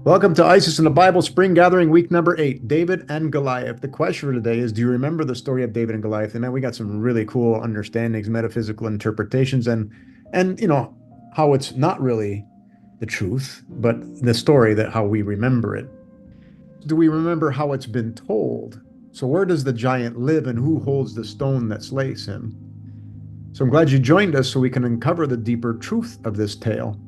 Welcome to ISIS in the Bible Spring Gathering Week number 8, David and Goliath. The question for today is, do you remember the story of David and Goliath? And then we got some really cool understandings, metaphysical interpretations, and how it's not really the truth, but the story that how we remember it. Do we remember how it's been told? So where does the giant live and who holds the stone that slays him? So I'm glad you joined us so we can uncover the deeper truth of this tale.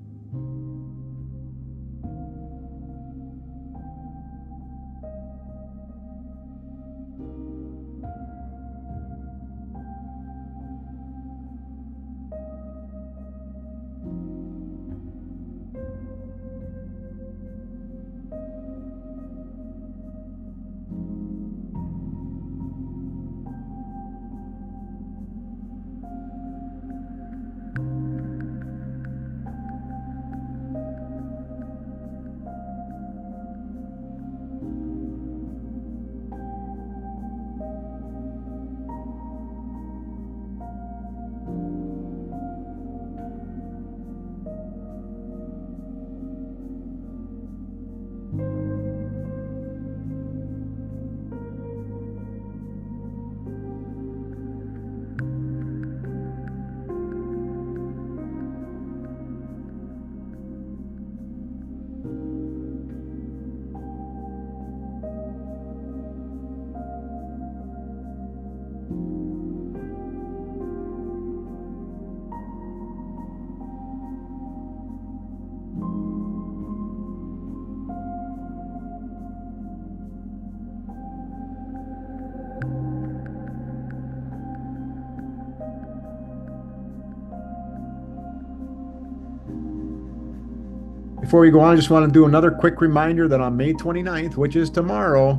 Before we go on, I just want to do another quick reminder that on May 29th, which is tomorrow,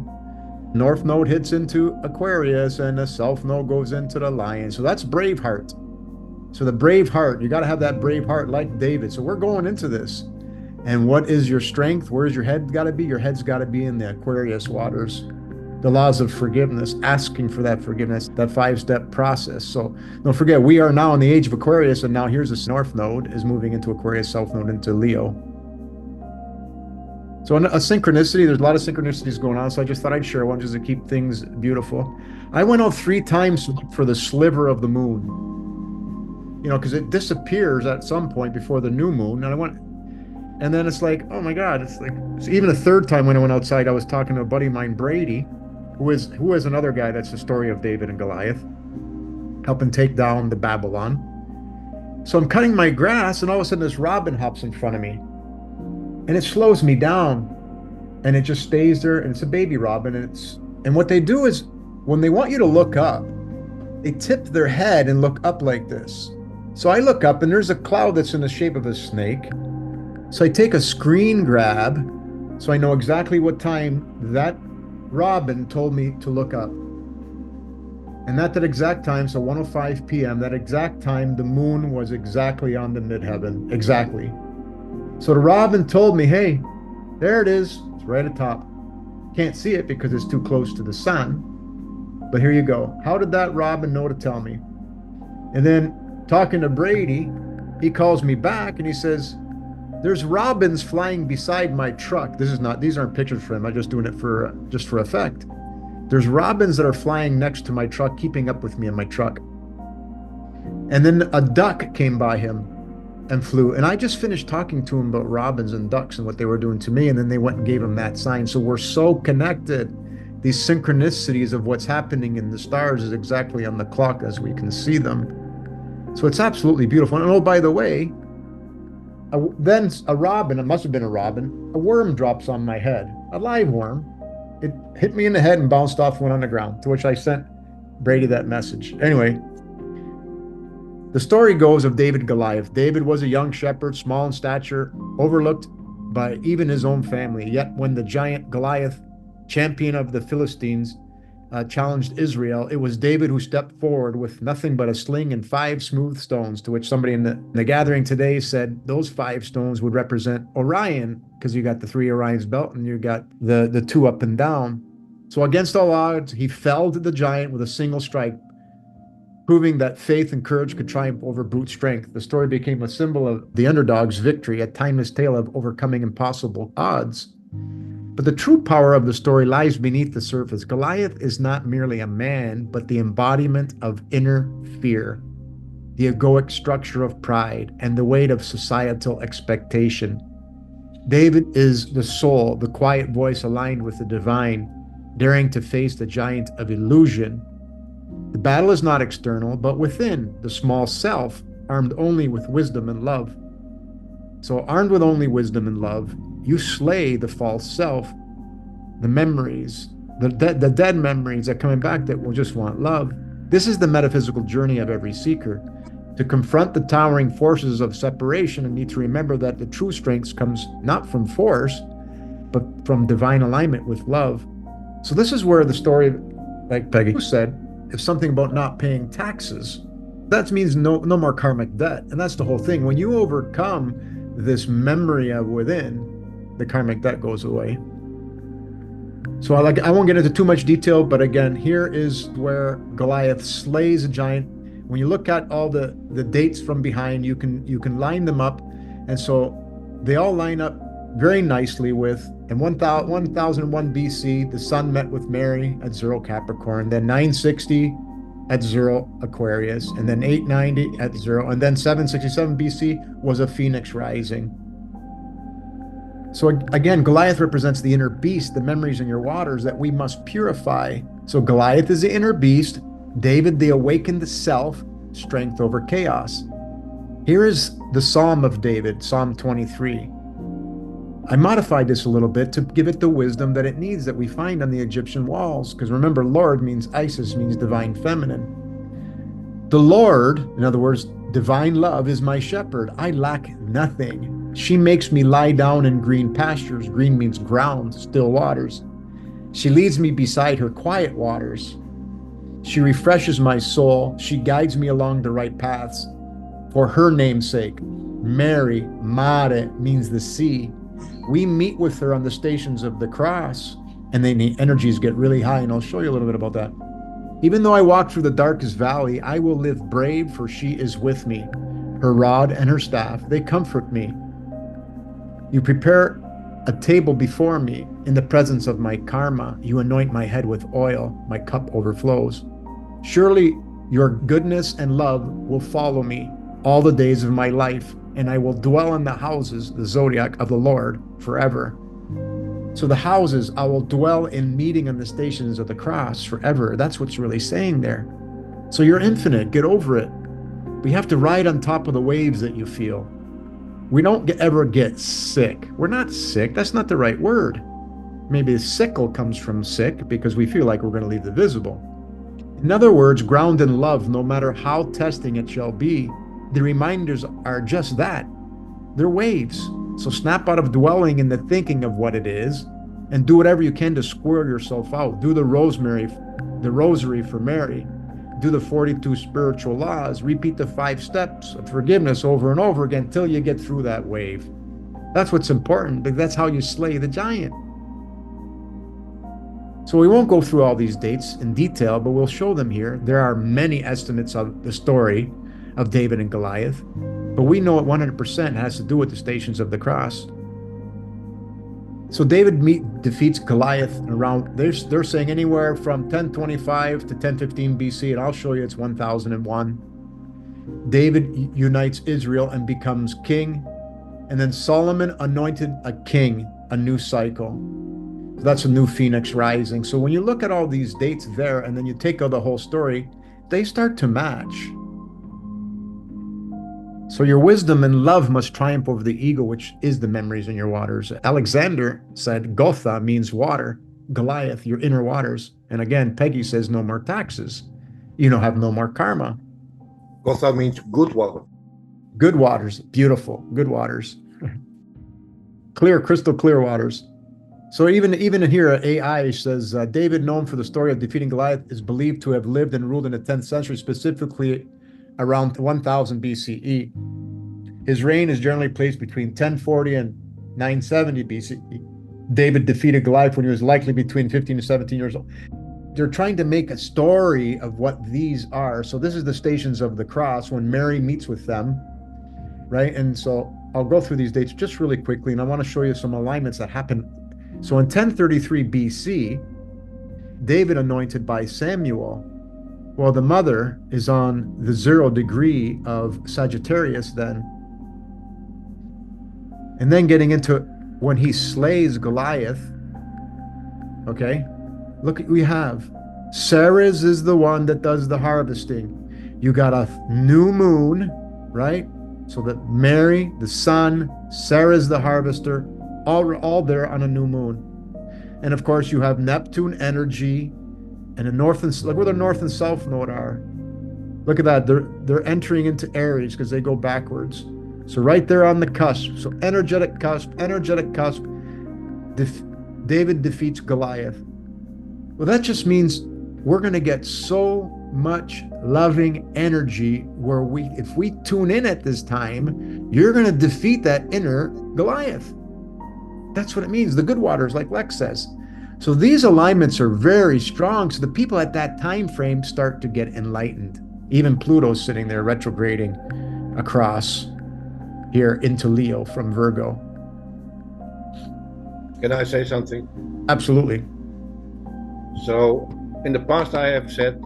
North Node hits into Aquarius and the South Node goes into the Lion. So that's Braveheart. So the brave heart, you got to have that brave heart like David. So we're going into this. And what is your strength? Where's your head got to be? Your head's got to be in the Aquarius waters. The laws of forgiveness, asking for that forgiveness, that 5-step process. So don't forget, we are now in the age of Aquarius, and now here's the North Node is moving into Aquarius, South Node into Leo. So a synchronicity, there's a lot of synchronicities going on, so I just thought I'd share one just to keep things beautiful. I went out 3 times to look for the sliver of the moon, because it disappears at some point before the new moon. And then it's like, oh my God, it's like, so even a 3rd time when I went outside, I was talking to a buddy of mine, Brady, who is another guy that's the story of David and Goliath, helping take down the Babylon. So I'm cutting my grass, and all of a sudden this robin hops in front of me. And it slows me down, and it just stays there, and it's a baby robin, and what they do is when they want you to look up, they tip their head and look up like this. So I look up, and there's a cloud that's in the shape of a snake. So I take a screen grab so I know exactly what time that robin told me to look up. And at that exact time, so 1:05 p.m., that exact time, the moon was exactly on the midheaven, exactly. So the robin told me, hey, there it is. It's right at top. Can't see it because it's too close to the sun. But here you go. How did that robin know to tell me? And then talking to Brady, he calls me back and he says, there's robins flying beside my truck. These aren't pictures for him. I'm just doing it just for effect. There's robins that are flying next to my truck, keeping up with me in my truck. And then a duck came by him and flew. And I just finished talking to him about robins and ducks and what they were doing to me. And then they went and gave him that sign. So we're so connected. These synchronicities of what's happening in the stars is exactly on the clock as we can see them. So it's absolutely beautiful. And oh, by the way, then a robin, it must have been a robin, a worm drops on my head, a live worm. It hit me in the head and bounced off, went on the ground, to which I sent Brady that message. Anyway, the story goes of David and Goliath. David was a young shepherd, small in stature, overlooked by even his own family. Yet when the giant Goliath, champion of the Philistines, challenged Israel, it was David who stepped forward with nothing but a sling and 5 smooth stones, to which somebody in the gathering today said those 5 stones would represent Orion, because you got the 3 Orion's belt and you got the 2 up and down. So against all odds, he felled the giant with a single strike, proving that faith and courage could triumph over brute strength. The story became a symbol of the underdog's victory, a timeless tale of overcoming impossible odds. But the true power of the story lies beneath the surface. Goliath is not merely a man, but the embodiment of inner fear, the egoic structure of pride, and the weight of societal expectation. David is the soul, the quiet voice aligned with the divine, daring to face the giant of illusion. The battle is not external, but within the small self, armed only with wisdom and love. So, armed with only wisdom and love, you slay the false self, the memories, the dead memories that are coming back that will just want love. This is the metaphysical journey of every seeker. To confront the towering forces of separation and need to remember that the true strength comes not from force, but from divine alignment with love. So this is where the story, like Peggy said, is something about not paying taxes. That means no more karmic debt. And that's the whole thing. When you overcome this memory of within, the karmic debt goes away. So I won't get into too much detail, but again, here is where Goliath slays a giant. When you look at all the dates from behind, you can line them up. And so they all line up very nicely with, in 1001 BC, the sun met with Mary at 0 Capricorn, then 960 at 0 Aquarius, and then 890 at 0, and then 767 BC was a phoenix rising. So again, Goliath represents the inner beast, the memories in your waters that we must purify. So Goliath is the inner beast, David the awakened self, strength over chaos. Here is the Psalm of David, Psalm 23. I modified this a little bit to give it the wisdom that it needs that we find on the Egyptian walls. Because remember, Lord means Isis, means divine feminine. The Lord, in other words, divine love, is my shepherd. I lack nothing. She makes me lie down in green pastures. Green means ground, still waters. She leads me beside her quiet waters. She refreshes my soul. She guides me along the right paths. For her name's sake, Mary, Mare, means the sea. We meet with her on the stations of the cross, and then the energies get really high, and I'll show you a little bit about that. Even though I walk through the darkest valley, I will live brave, for she is with me. Her rod and her staff, they comfort me. You prepare a table before me in the presence of my karma. You anoint my head with oil. My cup overflows. Surely your goodness and love will follow me all the days of my life, and I will dwell in the houses, the zodiac of the Lord, forever. So the houses, I will dwell in, meeting on the stations of the cross forever. That's what's really saying there. So you're infinite. Get over it. We have to ride on top of the waves that you feel. We don't ever get sick. We're not sick. That's not the right word. Maybe sickle comes from sick because we feel like we're going to leave the visible. In other words, ground in love, no matter how testing it shall be. The reminders are just that. They're waves. So snap out of dwelling in the thinking of what it is and do whatever you can to squirrel yourself out. Do the rosary for Mary. Do the 42 spiritual laws. Repeat the 5 steps of forgiveness over and over again till you get through that wave. That's what's important, because that's how you slay the giant. So we won't go through all these dates in detail, but we'll show them here. There are many estimates of the story of David and Goliath, but we know it 100% has to do with the stations of the cross. So David defeats Goliath around, they're saying anywhere from 1025 to 1015 BC, and I'll show you it's 1001. David unites Israel and becomes king, and then Solomon anointed a king, a new cycle. So that's a new phoenix rising. So when you look at all these dates there, and then you take out the whole story, they start to match. So your wisdom and love must triumph over the ego, which is the memories in your waters. Alexander said Gotha means water, Goliath, your inner waters. And again, Peggy says no more taxes. You don't have no more karma. Gotha means good water. Good waters, beautiful, good waters. Clear, crystal clear waters. So even here, AI says, David, known for the story of defeating Goliath, is believed to have lived and ruled in the 10th century, specifically around 1000 BCE. His reign is generally placed between 1040 and 970 BCE. David defeated Goliath when he was likely between 15 and 17 years old. They're trying to make a story of what these are. So this is the stations of the cross when Mary meets with them, right? And so I'll go through these dates just really quickly, and I want to show you some alignments that happen So in 1033 BC, David anointed by Samuel, well, the mother is on the 0 degree of Sagittarius then. And then getting into when he slays Goliath, okay, look, we have Ceres is the one that does the harvesting. You got a new moon, right? So that Mary, the sun, Ceres the harvester, all there on a new moon. And of course, you have Neptune energy and the north and look where the north and south node are. Look at that. They're entering into Aries because they go backwards. So right there on the cusp. So energetic cusp, energetic cusp. David defeats Goliath. Well, that just means we're going to get so much loving energy where if we tune in at this time, you're going to defeat that inner Goliath. That's what it means. The good waters, like Lex says. So these alignments are very strong. So the people at that time frame start to get enlightened. Even Pluto's sitting there retrograding across here into Leo from Virgo. Can I say something? Absolutely. So in the past I have said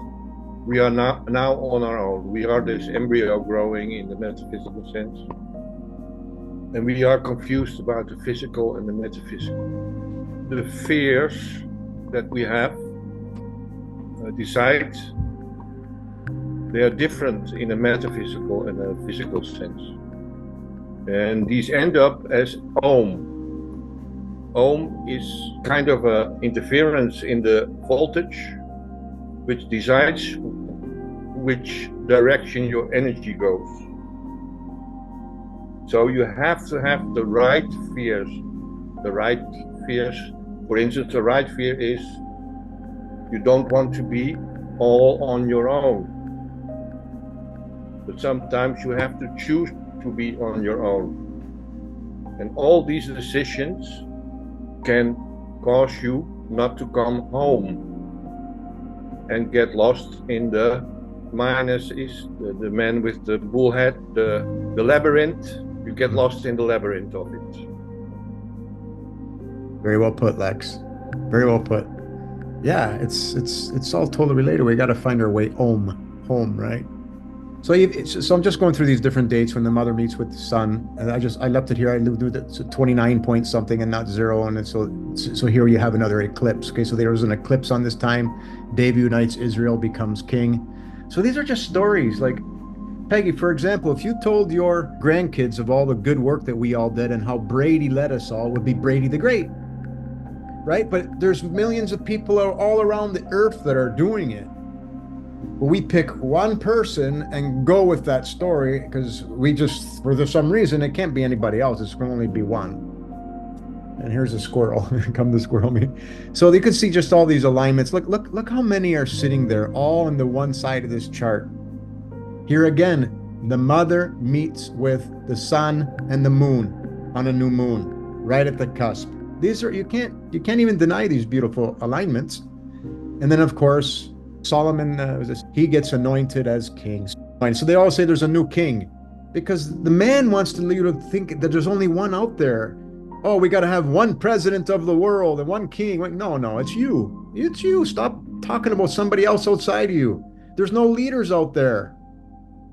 we are now on our own. We are this embryo growing in the metaphysical sense. And we are confused about the physical and the metaphysical. The fears that we have decide they are different in a metaphysical and a physical sense. And these end up as Om. Om is kind of an interference in the voltage, which decides which direction your energy goes. So you have to have the right fears. The right fears, for instance, the right fear is you don't want to be all on your own. But sometimes you have to choose to be on your own. And all these decisions can cause you not to come home and get lost in the minus is the man with the bull head, the labyrinth. You get lost in the labyrinth of it. Very well put, Lex. Very well put. Yeah, it's all totally related. We got to find our way home, right? So I'm just going through these different dates when the mother meets with the son, and I left it here. I do the 29 point something and not 0, and so here you have another eclipse. Okay, so there was an eclipse on this time. David unites Israel, becomes king. So these are just stories. Like Peggy, for example, if you told your grandkids of all the good work that we all did and how Brady led us all, would be Brady the Great, right? But there's millions of people all around the earth that are doing it. But we pick one person and go with that story because for some reason, it can't be anybody else. It's going to only be one. And here's a squirrel. Come to squirrel me. So you can see just all these alignments. Look how many are sitting there, all on the one side of this chart. Here again, the mother meets with the sun and the moon on a new moon, right at the cusp. These are you can't even deny these beautiful alignments. And then of course, Solomon, he gets anointed as king. So they all say there's a new king because the man wants to think that there's only one out there. Oh, we got to have one president of the world and one king. No, it's you. It's you. Stop talking about somebody else outside of you. There's no leaders out there.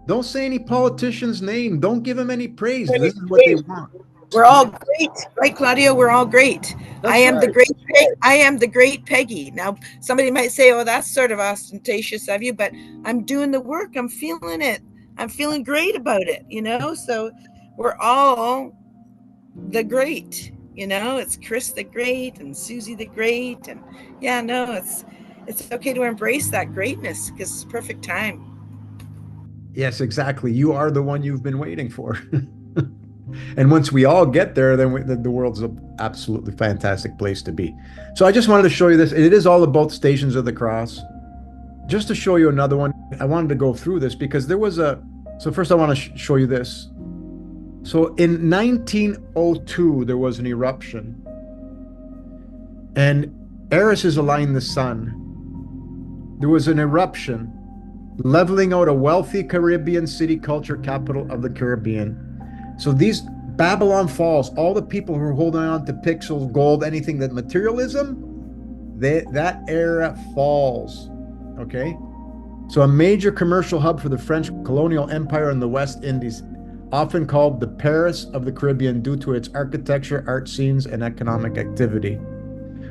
Don't say any politician's name. Don't give them any praise. This is what they want. We're all great, right, Claudio? We're all great. I am the great Peggy. Now, somebody might say, "Oh, that's sort of ostentatious of you," but I'm doing the work. I'm feeling it. I'm feeling great about it. So we're all the great. It's Chris the Great and Susie the Great, and it's okay to embrace that greatness because it's perfect time. Yes, exactly. You are the one you've been waiting for. And once we all get there, then the world's an absolutely fantastic place to be. So I just wanted to show you this. It is all about Stations of the Cross. Just to show you another one, I wanted to go through this because there was so first I want to show you this. So in 1902, there was an eruption. And Eris is aligned the sun. There was an eruption, leveling out a wealthy Caribbean city culture capital of the Caribbean. So these Babylon falls. All the people who are holding on to pixels, gold, anything that materialism, that era falls. Okay? So a major commercial hub for the French colonial empire in the West Indies, often called the Paris of the Caribbean due to its architecture, art scenes, and economic activity.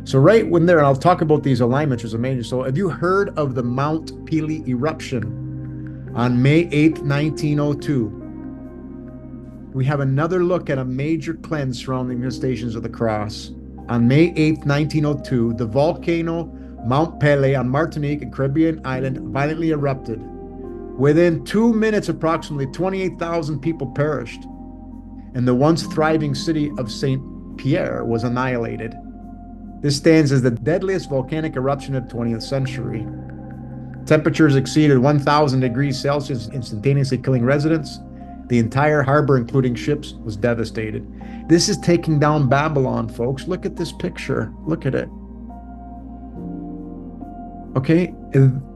So right when there, and I'll talk about these alignments, which is amazing. So have you heard of the Mount Pelee eruption on May 8th, 1902? We have another look at a major cleanse surrounding the Stations of the Cross. On May 8th, 1902, the volcano Mount Pelee on Martinique and Caribbean island violently erupted. Within 2 minutes, approximately 28,000 people perished, and the once thriving city of St. Pierre was annihilated. This stands as the deadliest volcanic eruption of the 20th century. Temperatures exceeded 1,000 degrees Celsius, instantaneously killing residents. The entire harbor, including ships, was devastated. This is taking down Babylon, folks. Look at this picture. Look at it. Okay,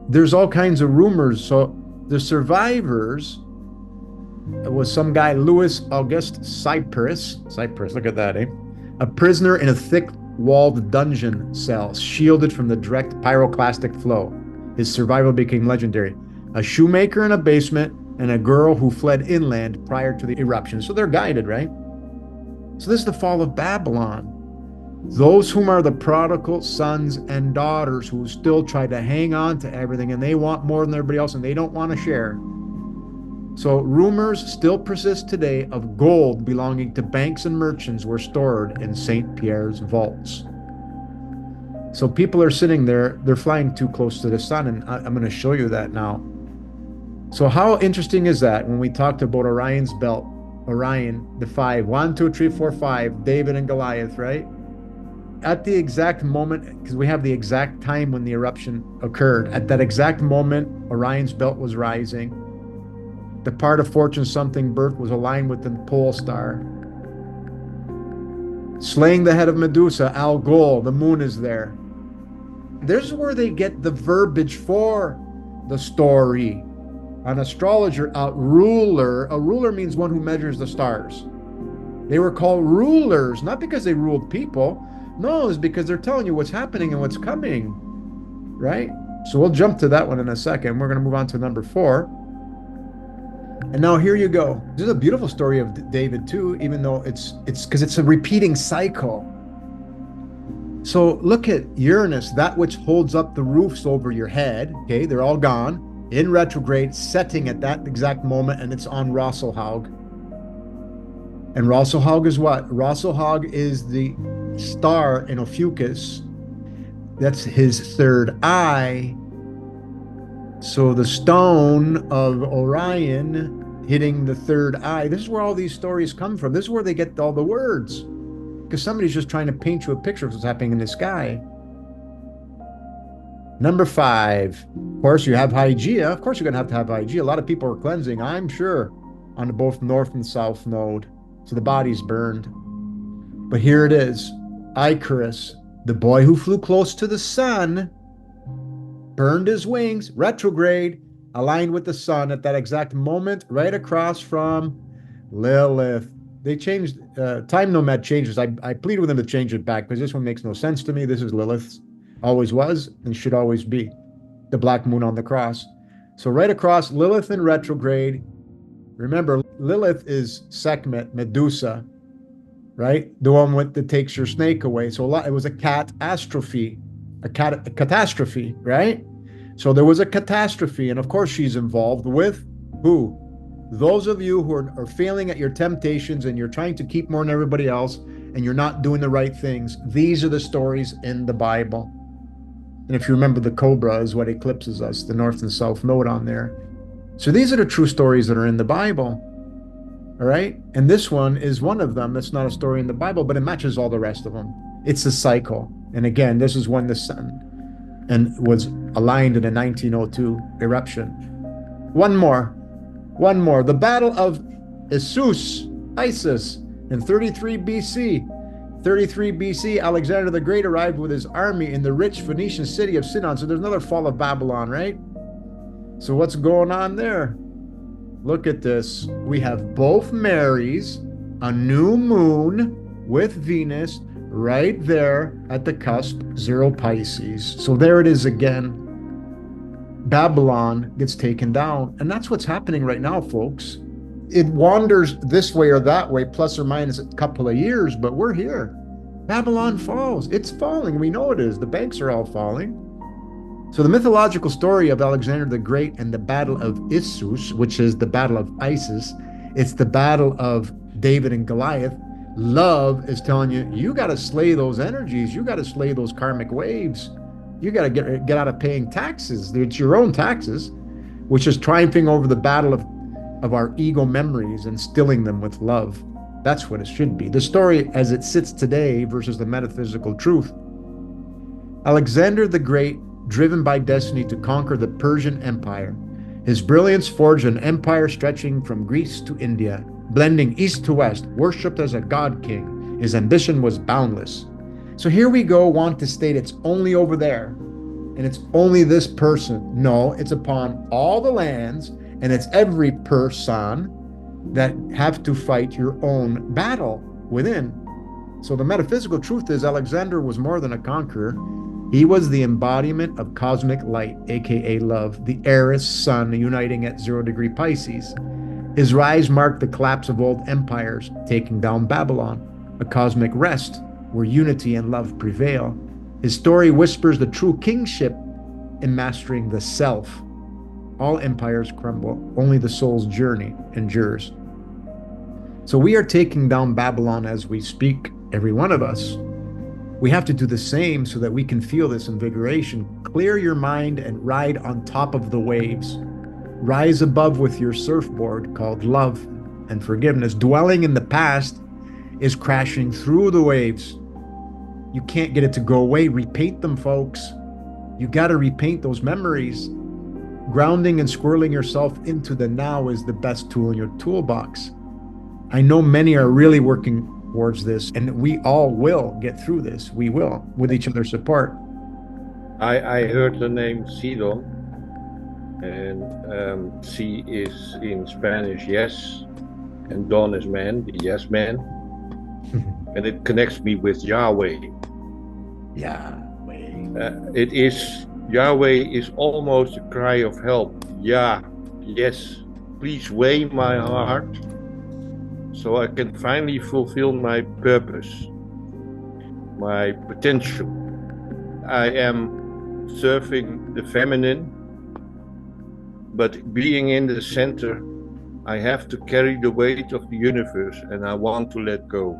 there's all kinds of rumors. So the survivors was some guy, Louis Auguste Cyprus, look at that, eh? A prisoner in a thick-walled dungeon cell, shielded from the direct pyroclastic flow. His survival became legendary. A shoemaker in a basement, and a girl who fled inland prior to the eruption. So they're guided, right? So this is the fall of Babylon. Those whom are the prodigal sons and daughters who still try to hang on to everything, and they want more than everybody else, and they don't want to share. So rumors still persist today of gold belonging to banks and merchants were stored in St. Pierre's vaults. So people are sitting there, they're flying too close to the sun, and I'm going to show you that now. So how interesting is that when we talked about Orion's belt, Orion, the 5, 1, 2, 3, 4, 5, David and Goliath, right? At the exact moment, because we have the exact time when the eruption occurred, at that exact moment, Orion's belt was rising. The part of fortune something birth was aligned with the pole star. Slaying the head of Medusa, Algol, the moon is there. This is where they get the verbiage for the story. An astrologer, a ruler means one who measures the stars. They were called rulers, not because they ruled people. No, it's because they're telling you what's happening and what's coming, right? So we'll jump to that one in a second. We're going to move on to number 4. And now here you go. This is a beautiful story of David too, even though it's because it's a repeating cycle. So look at Uranus, that which holds up the roofs over your head. Okay, they're all gone. In retrograde, setting at that exact moment, and it's on Rosselhaug. And Rosselhaug is what? Rosselhaug is the star in Ophiuchus. That's his third eye. So the stone of Orion hitting the third eye. This is where all these stories come from. This is where they get all the words. Because somebody's just trying to paint you a picture of what's happening in the sky. Number 5, of course, you have Hygeia. Of course, you're going to have Hygeia. A lot of people are cleansing, I'm sure, on both north and south node. So the body's burned. But here it is. Icarus, the boy who flew close to the sun, burned his wings, retrograde, aligned with the sun at that exact moment, right across from Lilith. They changed, TimeNomad changes. I plead with them to change it back because this one makes no sense to me. This is Lilith's. Always was and should always be. The black moon on the cross. So right across, Lilith in retrograde. Remember, Lilith is Sekhmet, Medusa, right? The one that takes your snake away. So it was a catastrophe, a catastrophe, right? So there was a catastrophe. And of course, she's involved with who? Those of you who are failing at your temptations and you're trying to keep more than everybody else and you're not doing the right things. These are the stories in the Bible. And if you remember, the cobra is what eclipses us, the north and south node on there. So these are the true stories that are in the Bible. All right? And this one is one of them. It's not a story in the Bible, but it matches all the rest of them. It's a cycle. And again, this is when the sun was aligned in a 1902 eruption. One more. The Battle of Isis in 33 BC. 33 BC, Alexander the Great arrived with his army in the rich Phoenician city of Sidon. So there's another fall of Babylon, right? So what's going on there? Look at this. We have both Marys a new moon with Venus right there at the cusp, 0 Pisces. So there it is again. Babylon gets taken down. And that's what's happening right now, folks. It wanders this way or that way, plus or minus a couple of years, but we're here. Babylon falls. It's falling. We know it is. The banks are all falling. So the mythological story of Alexander the Great and the Battle of Issus, which is the Battle of Isis, it's the battle of David and Goliath. Love is telling you, you got to slay those energies. You got to slay those karmic waves. You got to get out of paying taxes. It's your own taxes, which is triumphing over the battle of our ego memories and stilling them with love. That's what it should be. The story as it sits today versus the metaphysical truth. Alexander the Great, driven by destiny to conquer the Persian Empire. His brilliance forged an empire stretching from Greece to India, blending east to west, worshipped as a god king. His ambition was boundless. So here we go, want to state it's only over there, and it's only this person. No, it's upon all the lands, and it's every person that have to fight your own battle within. So the metaphysical truth is Alexander was more than a conqueror. He was the embodiment of cosmic light, aka love, the Eris sun uniting at 0 degree Pisces. His rise marked the collapse of old empires, taking down Babylon, a cosmic rest where unity and love prevail. His story whispers the true kingship in mastering the self. All empires crumble, only the soul's journey endures. So we are taking down Babylon as we speak, every one of us. We have to do the same so that we can feel this invigoration. Clear your mind and ride on top of the waves. Rise above with your surfboard called love and forgiveness. Dwelling in the past is crashing through the waves. You can't get it to go away. Repaint them, folks. You got to repaint those memories. Grounding and squirreling yourself into the now is the best tool in your toolbox. I know many are really working towards this, and we all will get through this. We will, with each other's support. I heard the name Sidon, and Si is in Spanish yes, and Don is man, the yes man, and it connects me with Yahweh. Yahweh is almost a cry of help. Yes, please weigh my heart so I can finally fulfill my purpose, my potential. I am serving the feminine, but being in the center, I have to carry the weight of the universe, and I want to let go.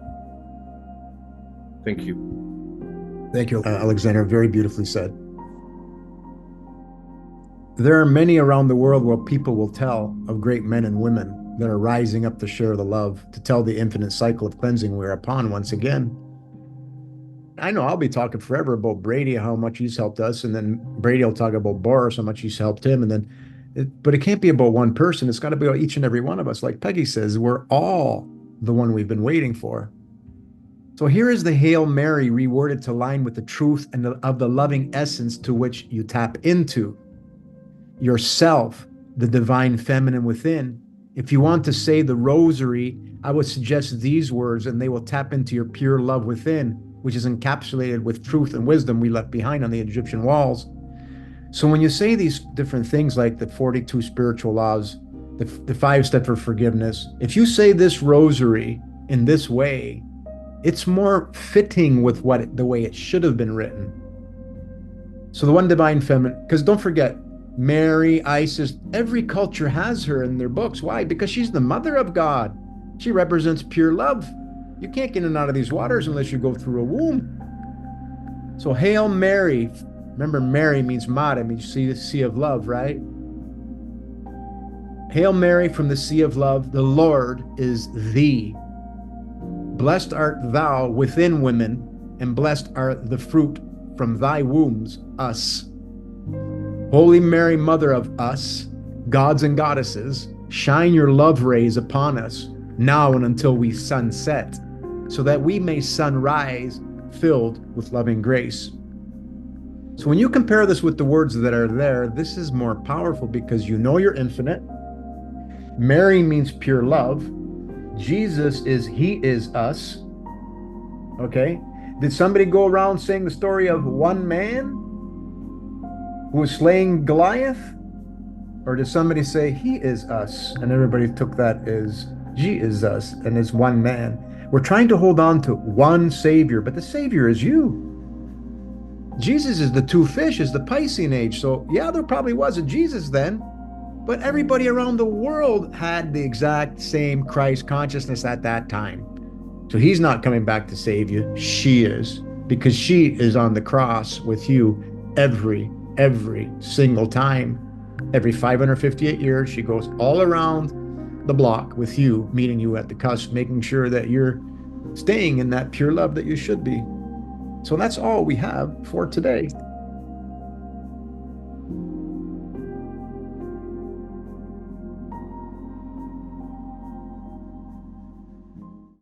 Thank you. Thank you, Alexander. Very beautifully said. There are many around the world where people will tell of great men and women that are rising up to share the love, to tell the infinite cycle of cleansing we're upon once again. I know I'll be talking forever about Brady, how much he's helped us, and then Brady will talk about Boris, how much he's helped him, and then, but it can't be about one person. It's got to be about each and every one of us. Like Peggy says, we're all the one we've been waiting for. So here is the Hail Mary reworded to line with the truth and of the loving essence to which you tap into. Yourself, the divine feminine within. If you want to say the rosary, I would suggest these words, and they will tap into your pure love within, which is encapsulated with truth and wisdom we left behind on the Egyptian walls. So when you say these different things like the 42 spiritual laws, the 5-step for forgiveness, if you say this rosary in this way, it's more fitting with the way it should have been written. So the one divine feminine, because don't forget, Mary, Isis, every culture has her in their books. Why? Because she's the mother of God. She represents pure love. You can't get in and out of these waters unless you go through a womb. So Hail Mary. Remember, Mary means Mara, means sea of love, right? Hail Mary from the sea of love. The Lord is thee. Blessed art thou within women, and blessed are the fruit from thy wombs, us. Holy Mary, Mother of us, gods and goddesses, shine your love rays upon us, now and until we sunset, so that we may sunrise filled with loving grace. So when you compare this with the words that are there, this is more powerful because you know you're infinite. Mary means pure love. Jesus is he is us. Okay? Did somebody go around saying the story of one man who was slaying Goliath? Or did somebody say he is us? And everybody took that as he is us and as one man. We're trying to hold on to one Savior, but the Savior is you. Jesus is the two fish, is the Piscean age. So yeah, there probably was a Jesus then, but everybody around the world had the exact same Christ consciousness at that time. So he's not coming back to save you. She is, because she is on the cross with you every single time. Every 558 years, she goes all around the block with you, meeting you at the cusp, making sure that you're staying in that pure love that you should be. So that's all we have for today.